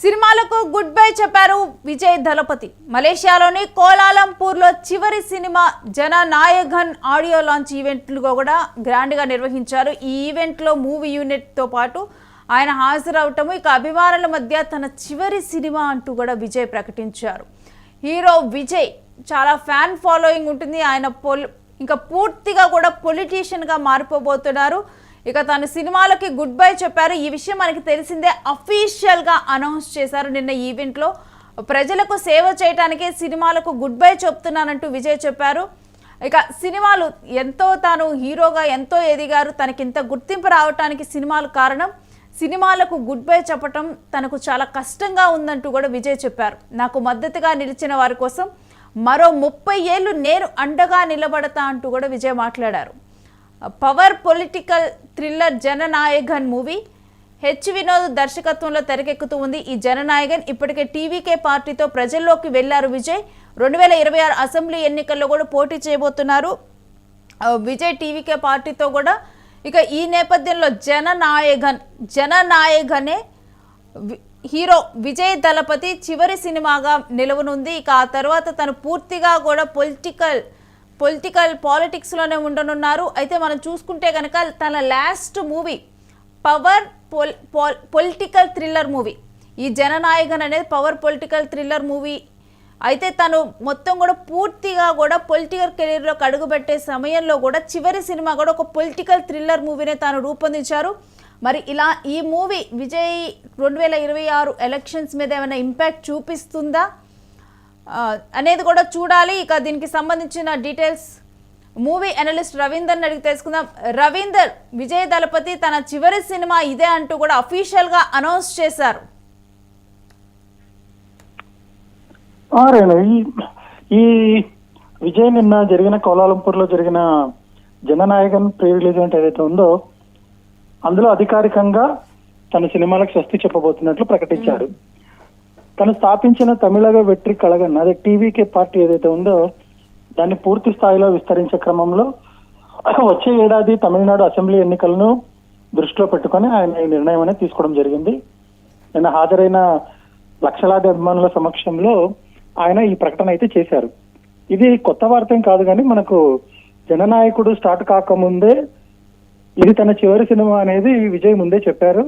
సినిమాలకు good bye చెప్పారు విజయ్ దళపతి. మలేషియాలోని కోలాలంపూర్లో చివరి సినిమా జననాయగన్ ఆడియో లాంచ్ ఈవెంట్లు కూడా గ్రాండ్గా నిర్వహించారు. ఈ ఈవెంట్లో మూవీ యూనిట్తో పాటు ఆయన హాజరవటము, ఇక అభిమానుల మధ్య తన చివరి సినిమా అంటూ కూడా విజయ్ ప్రకటించారు. హీరో విజయ్ చాలా ఫ్యాన్ ఫాలోయింగ్ ఉంటుంది. ఆయన ఇంకా పూర్తిగా కూడా పొలిటీషియన్గా మారిపోబోతున్నారు. ఇక తన సినిమాలకి గుడ్ బై చెప్పారు. ఈ విషయం మనకి తెలిసిందే. అఫీషియల్గా అనౌన్స్ చేశారు నిన్న ఈవెంట్లో. ప్రజలకు సేవ చేయడానికే సినిమాలకు గుడ్ బై చెప్తున్నానంటూ విజయ్ చెప్పారు. ఇక సినిమాలు ఎంతో తాను హీరోగా ఎంతో ఎదిగారు, తనకింత గుర్తింపు రావడానికి సినిమాలు కారణం. సినిమాలకు గుడ్ బై చెప్పటం తనకు చాలా కష్టంగా ఉందంటూ కూడా విజయ్ చెప్పారు. నాకు మద్దతుగా నిలిచిన వారి కోసం మరో 30 ఏళ్ళు నేను అండగా నిలబడతా అంటూ కూడా విజయ్ మాట్లాడారు. Power political thriller Jana Nayagan movie H Vinod దర్శకత్వంలో తెరకెక్కుతూ ఉంది. ఈ జననాయగన్ ఇప్పటికే టీవీకే పార్టీతో ప్రజల్లోకి వెళ్లారు విజయ్. 2026 అసెంబ్లీ ఎన్నికల్లో కూడా పోటీ చేయబోతున్నారు విజయ్ టీవీకే పార్టీతో కూడా. ఇక ఈ నేపథ్యంలో జననాయగనే హీరో విజయ్ దళపతి చివరి సినిమాగా నిలవనుంది. ఇక ఆ తర్వాత తను పూర్తిగా కూడా పాలిటిక్స్లోనే ఉండనున్నారు. అయితే మనం చూసుకుంటే కనుక తన last movie power political thriller movie, ఈ జననాయగన్ అనేది పవర్ పొలిటికల్ థ్రిల్లర్ మూవీ. అయితే తను మొత్తం కూడా పూర్తిగా కూడా పొలిటికల్ కెరీర్లోకి అడుగుపెట్టే సమయంలో కూడా చివరి సినిమా కూడా ఒక పొలిటికల్ థ్రిల్లర్ మూవీనే తాను రూపొందించారు. మరి ఇలా ఈ మూవీ విజయ్ 2026 ఎలక్షన్స్ మీద ఏమైనా ఇంపాక్ట్ చూపిస్తుందా అనేది కూడా చూడాలి. ఇక దీనికి సంబంధించిన డీటెయిల్స్ మూవీ అనలిస్ట్ రవీందర్ని అడిగి తెలుసుకుందాం. రవీందర్, విజయ్ దళపతి తన చివరి సినిమా ఇదే అంటూ కూడా అఫీషియల్గా అనౌన్స్ చేశారు. ఈ విజయ్ నిన్న జరిగిన కోలాలంపూర్ లో జరిగిన జననాయగన్ ప్రీ రిలీజ్ ఈవెంట్ ఏదైతే ఉందో అందులో అధికారికంగా తన సినిమాలకు స్వస్తి చెప్పబోతున్నట్లు ప్రకటించాడు. తను స్థాపించిన తమిళగ వెట్రి కళగన్, అదే టీవీకే పార్టీ ఏదైతే ఉందో దాన్ని పూర్తి స్థాయిలో విస్తరించే క్రమంలో వచ్చే ఏడాది తమిళనాడు అసెంబ్లీ ఎన్నికలను దృష్టిలో పెట్టుకొని ఆయన ఈ నిర్ణయం అనేది తీసుకోవడం జరిగింది. నిన్న హాజరైన లక్షలాది అభిమానుల సమక్షంలో ఆయన ఈ ప్రకటన అయితే చేశారు. ఇది కొత్త వార్త ఏం కాదు, కానీ మనకు జననాయకుడు స్టార్ట్ కాకముందే ఇది తన చివరి సినిమా అనేది విజయ్ ముందే చెప్పారు.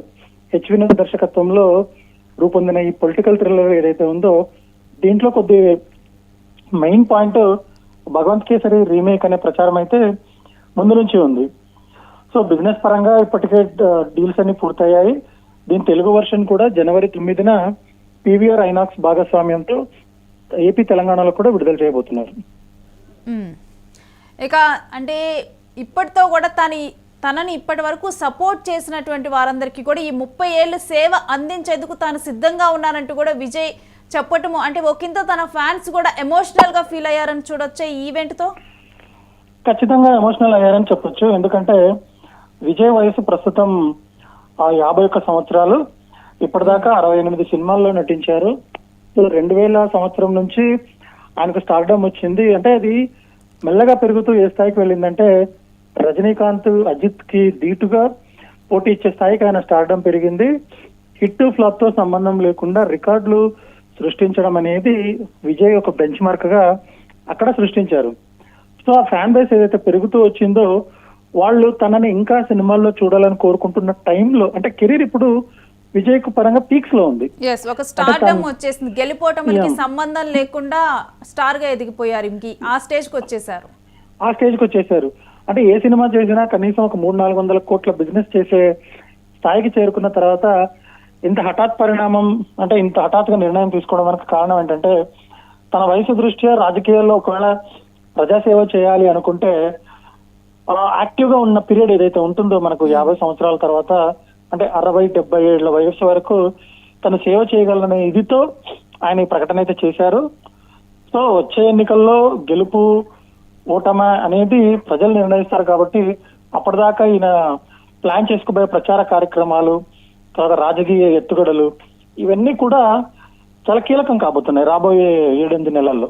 హెచ్ వినోద్ దర్శకత్వంలో రూపొందిన ఈ పొలిటికల్ థ్రిల్లర్ ఏదైతే ఉందో దీంట్లో కొద్ది main point Bhagavanth Kesari remake అనే ప్రచారం అయితే ముందు నుంచి ఉంది. సో బిజినెస్ పరంగా ఇప్పటికే డీల్స్ అన్ని పూర్తయ్యాయి. దీని తెలుగు వర్షన్ కూడా జనవరి 9న పీవీఆర్ ఐనాక్స్ భాగస్వామ్యంతో ఏపీ తెలంగాణలో కూడా విడుదల చేయబోతున్నారు. ఇక అంటే ఇప్పటితో కూడా తనని ఇప్పటి వరకు సపోర్ట్ చేసినటువంటి వారందరికీ కూడా ఈ 30 ఏళ్ళు సేవ అందించేందుకు తాను సిద్ధంగా ఉన్నానంటూ కూడా విజయ్ చెప్పటము, అంటే ఒకంత తన ఫ్యాన్స్ కూడా ఎమోషనల్ గా ఫీల్ అయ్యారని చూడొచ్చే ఈ ఈవెంట్ తో. ఖచ్చితంగా ఎమోషనల్ అయ్యారని చెప్పొచ్చు. ఎందుకంటే విజయ్ వయసు ప్రస్తుతం 51 సంవత్సరాలు. ఇప్పటిదాకా 68 సినిమాల్లో నటించారు. 2000 సంవత్సరం నుంచి ఆయనకు స్టార్డమ్ వచ్చింది. అంటే అది మెల్లగా పెరుగుతూ ఏ స్థాయికి వెళ్ళిందంటే రజనీకాంత్, అజిత్ కి ధీటుగా పోటీ ఇచ్చే స్థాయికి ఆయన స్టార్డమ్ పెరిగింది. హిట్ ఫ్లాప్ తో సంబంధం లేకుండా రికార్డులు సృష్టించడం అనేది విజయ్ ఒక బెంచ్ మార్క్ గా అక్కడ సృష్టించారు. సో ఆ ఫ్యాన్ బేస్ ఏదైతే పెరుగుతూ వచ్చిందో వాళ్ళు తనని ఇంకా సినిమాల్లో చూడాలని కోరుకుంటున్న టైంలో, అంటే కెరీర్ ఇప్పుడు విజయ్ కు పరంగా పీక్స్ లో ఉంది. ఒక స్టార్డమ్ వచ్చేసింది, గెలిపోవటంకి సంబంధం లేకుండా స్టార్ గా ఎదిగిపోయారు. ఆ స్టేజ్ కి వచ్చేసారు. అంటే ఏ సినిమా చేసినా కనీసం ఒక 300-400 కోట్ల బిజినెస్ చేసే స్థాయికి చేరుకున్న తర్వాత ఇంత హఠాత్ పరిణామం, అంటే ఇంత హఠాత్తుగా నిర్ణయం తీసుకోవడానికి కారణం ఏంటంటే తన వయసు దృష్ట్యా రాజకీయాల్లో ఒకవేళ ప్రజాసేవ చేయాలి అనుకుంటే యాక్టివ్ గా ఉన్న పీరియడ్ ఏదైతే ఉంటుందో మనకు 50 సంవత్సరాల తర్వాత, అంటే 60-70 ఏళ్ల వయసు వరకు తను సేవ చేయగలనే ఇదితో ఆయన ఈ ప్రకటన అయితే చేశారు. సో వచ్చే ఎన్నికల్లో గెలుపు ఓటమ అనేది ప్రజలు నిర్ణయిస్తారు కాబట్టి అప్పటిదాకా ఈయన ప్లాన్ చేసుకుపోయే ప్రచార కార్యక్రమాలు, తర్వాత రాజకీయ ఎత్తుగడలు ఇవన్నీ కూడా చాలా కీలకం కాబోతున్నాయి రాబోయే 7-8 నెలల్లో.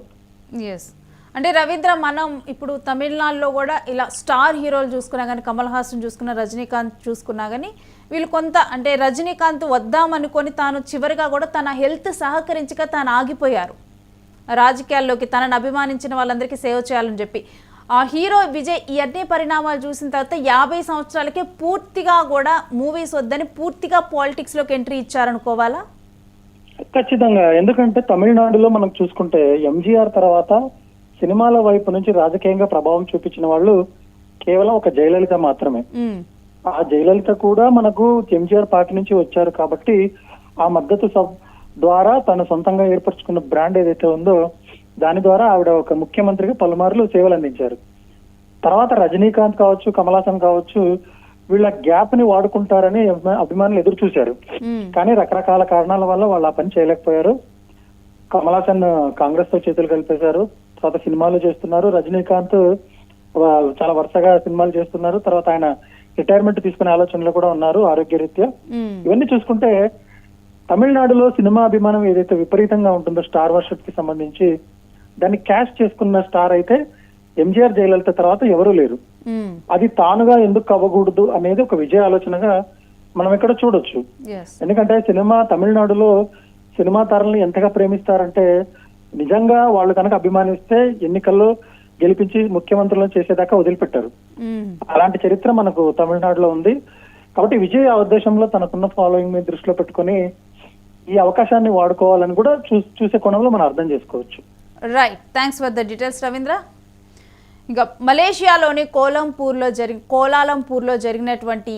అంటే రవీంద్ర, మనం ఇప్పుడు తమిళనాడులో కూడా ఇలా స్టార్ హీరోలు చూసుకున్నా కానీ, కమల్ హాసన్ చూసుకున్నా, రజనీకాంత్ చూసుకున్నా కానీ, వీళ్ళు కొంత అంటే రజనీకాంత్ వద్దామనుకొని తాను చివరిగా కూడా తన హెల్త్ సహకరించక తాను ఆగిపోయారు రాజకీయాల్లోకి, తనను అభిమానించిన వాళ్ళందరికీ సేవ చేయాలని చెప్పి. ఆ హీరో విజయ్ ఈ అన్ని పరిణామాలు చూసిన తర్వాత 50 సంవత్సరాలకే పూర్తిగా కూడా మూవీస్ వద్దని పూర్తిగా పాలిటిక్స్లోకి ఎంట్రీ ఇచ్చారనుకోవాలా? ఖచ్చితంగా. ఎందుకంటే తమిళనాడులో మనం చూసుకుంటే ఎంజీఆర్ తర్వాత సినిమాల వైపు నుంచి రాజకీయంగా ప్రభావం చూపించిన వాళ్ళు కేవలం ఒక జయలలిత మాత్రమే. ఆ జయలలిత కూడా మనకు ఎంజీఆర్ పార్టీ నుంచి వచ్చారు కాబట్టి ఆ మద్దతు ద్వారా తను సొంతంగా ఏర్పరచుకున్న బ్రాండ్ ఏదైతే ఉందో దాని ద్వారా ఆవిడ ఒక ముఖ్యమంత్రిగా పలుమార్లు సేవలు అందించారు. తర్వాత రజనీకాంత్ కావచ్చు, కమల్ హాసన్ కావచ్చు, వీళ్ళ గ్యాప్ ని వాడుకుంటారని అభిమానులు ఎదురు చూశారు. కానీ రకరకాల కారణాల వల్ల వాళ్ళు ఆ పని చేయలేకపోయారు. కమల్ హాసన్ కాంగ్రెస్ తో చేతులు కలిపేశారు, తర్వాత సినిమాలు చేస్తున్నారు. రజనీకాంత్ చాలా వరుసగా సినిమాలు చేస్తున్నారు. తర్వాత ఆయన రిటైర్మెంట్ తీసుకునే ఆలోచనలో కూడా ఉన్నారు ఆరోగ్యరీత్యా. ఇవన్నీ చూసుకుంటే తమిళనాడులో సినిమా అభిమానం ఏదైతే విపరీతంగా ఉంటుందో స్టార్ వర్షిప్ కి సంబంధించి దాన్ని క్యాష్ చేసుకున్న స్టార్ అయితే ఎంజీఆర్ జయలలిత తర్వాత ఎవరూ లేరు. అది తానుగా ఎందుకు అవ్వకూడదు అనేది ఒక విజయ ఆలోచనగా మనం ఇక్కడ చూడొచ్చు. ఎందుకంటే తమిళనాడులో సినిమా తారల్ని ఎంతగా ప్రేమిస్తారంటే నిజంగా వాళ్ళు కనుక అభిమానిస్తే ఎన్నికల్లో గెలిపించి ముఖ్యమంత్రులను చేసేదాకా వదిలిపెట్టారు. అలాంటి చరిత్ర మనకు తమిళనాడులో ఉంది. కాబట్టి విజయ్ ఆ ఉద్దేశంలో తనకున్న ఫాలోయింగ్ మీద దృష్టిలో పెట్టుకుని ఈ అవకాశాన్ని వాడుకోవాలని కూడా చూసే కోణంలో మనం అర్థం చేసుకోవచ్చు. Right, thanks for the details Ravindra. ఇంకా మలేషియాలోని కోలాలంపూర్లో జరిగినటువంటి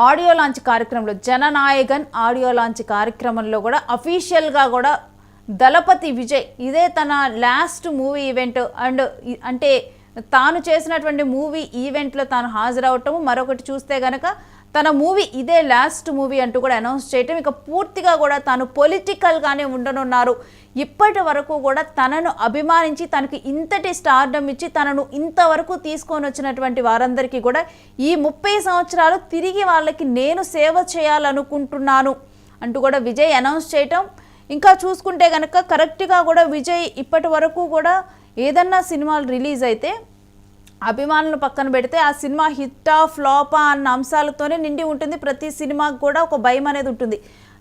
ఆడియో లాంచ్ కార్యక్రమంలో, జననాయగన్ ఆడియో లాంచ్ కార్యక్రమంలో కూడా అఫీషియల్గా కూడా దళపతి విజయ్ ఇదే తన లాస్ట్ మూవీ ఈవెంట్ అండ్ అంటే తాను చేసినటువంటి మూవీ ఈవెంట్లో తాను హాజరవటము, మరొకటి చూస్తే గనక తన మూవీ ఇదే లాస్ట్ మూవీ అంటూ కూడా అనౌన్స్ చేయటం, ఇక పూర్తిగా కూడా తాను పొలిటికల్గానే ఉండనున్నారు. ఇప్పటి వరకు కూడా తనను అభిమానించి తనకు ఇంతటి స్టార్డమ్ ఇచ్చి తనను ఇంతవరకు తీసుకొని వచ్చినటువంటి వారందరికీ కూడా ఈ 30 సంవత్సరాలు తిరిగి వాళ్ళకి నేను సేవ చేయాలనుకుంటున్నాను అంటూ కూడా విజయ్ అనౌన్స్ చేయటం. ఇంకా చూసుకుంటే కనుక కరెక్ట్గా కూడా విజయ్ ఇప్పటి వరకు కూడా ఏదన్నా సినిమాలు రిలీజ్ అయితే అభిమానులను పక్కన పెడితే ఆ సినిమా హిట్టా ఫ్లాపా అన్న అంశాలతోనే నిండి ఉంటుంది. ప్రతి సినిమాకి కూడా ఒక భయం అనేది ఉంటుంది.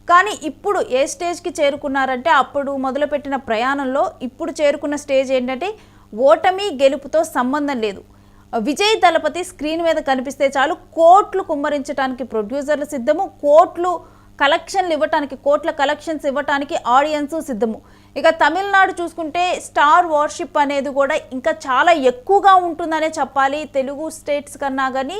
కానీ ఇప్పుడు ఏ స్టేజ్కి చేరుకున్నారంటే అప్పుడు మొదలుపెట్టిన ప్రయాణంలో ఇప్పుడు చేరుకున్న స్టేజ్ ఏంటంటే ఓటమి గెలుపుతో సంబంధం లేదు. విజయ్ దళపతి స్క్రీన్ మీద కనిపిస్తే చాలు కోట్లు కుమ్మరించడానికి ప్రొడ్యూసర్లు సిద్ధము, కోట్ల కలెక్షన్స్ ఇవ్వటానికి ఆడియన్స్ సిద్ధము. ఇక తమిళనాడు చూసుకుంటే స్టార్ వార్షిప్ అనేది కూడా ఇంకా చాలా ఎక్కువగా ఉంటుందనే చెప్పాలి. తెలుగు స్టేట్స్ కన్నా కానీ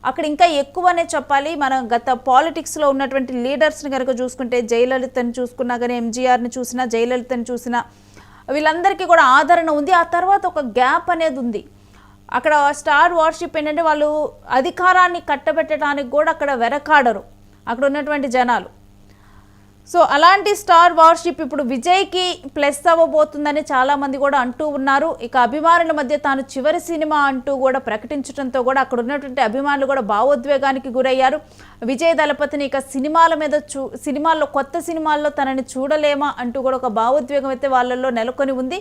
అక్కడ ఇంకా ఎక్కువనే చెప్పాలి. మనం గత పాలిటిక్స్లో ఉన్నటువంటి లీడర్స్ని కనుక చూసుకుంటే జయలలితని చూసుకున్నా కానీ, ఎంజీఆర్ని చూసినా, జయలలితని చూసినా వీళ్ళందరికీ కూడా ఆదరణ ఉంది. ఆ తర్వాత ఒక గ్యాప్ అనేది ఉంది. అక్కడ స్టార్ వార్షిప్ ఏంటంటే వాళ్ళు అధికారాన్ని కట్టబెట్టడానికి కూడా అక్కడ వెనకాడరు అక్కడ ఉన్నటువంటి జనాలు. సో అలాంటి స్టార్ వార్షిప్ ఇప్పుడు విజయ్కి ప్లస్ అవ్వబోతుందని చాలామంది కూడా అంటూ ఉన్నారు. ఇక అభిమానుల మధ్య తాను చివరి సినిమా అంటూ కూడా ప్రకటించడంతో కూడా అక్కడ ఉన్నటువంటి అభిమానులు కూడా భావోద్వేగానికి గురయ్యారు. విజయ్ దళపతిని ఇక కొత్త సినిమాల్లో తనని చూడలేమా అంటూ కూడా ఒక భావోద్వేగం అయితే వాళ్ళల్లో నెలకొని ఉంది.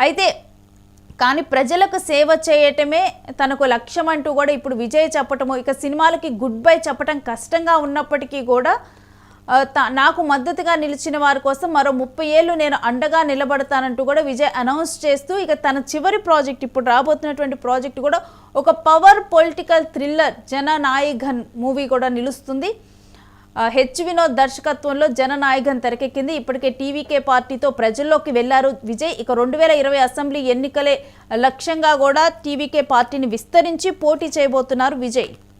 అయితే కానీ ప్రజలకు సేవ చేయటమే తనకు లక్ష్యం అంటూ కూడా ఇప్పుడు విజయ్ చెప్పటము, ఇక సినిమాలకి గుడ్ బై చెప్పటం కష్టంగా ఉన్నప్పటికీ కూడా నాకు మద్దతుగా నిలిచిన వారి కోసం మరో 30 ఏళ్ళు నేను అండగా నిలబడతానంటూ కూడా విజయ్ అనౌన్స్ చేస్తూ ఇక తన చివరి ప్రాజెక్ట్ ఇప్పుడు రాబోతున్నటువంటి ప్రాజెక్ట్ కూడా ఒక power political thriller Jana Nayagan movie కూడా నిలుస్తుంది. హెచ్ వినోద్ దర్శకత్వంలో జననాయగన్ తెరకెక్కింది. ఇప్పటికే టీవీకే పార్టీతో ప్రజల్లోకి వెళ్లారు విజయ్. ఇక 2020 అసెంబ్లీ ఎన్నికలే లక్ష్యంగా కూడా టీవీకే పార్టీని విస్తరించి పోటీ చేయబోతున్నారు విజయ్.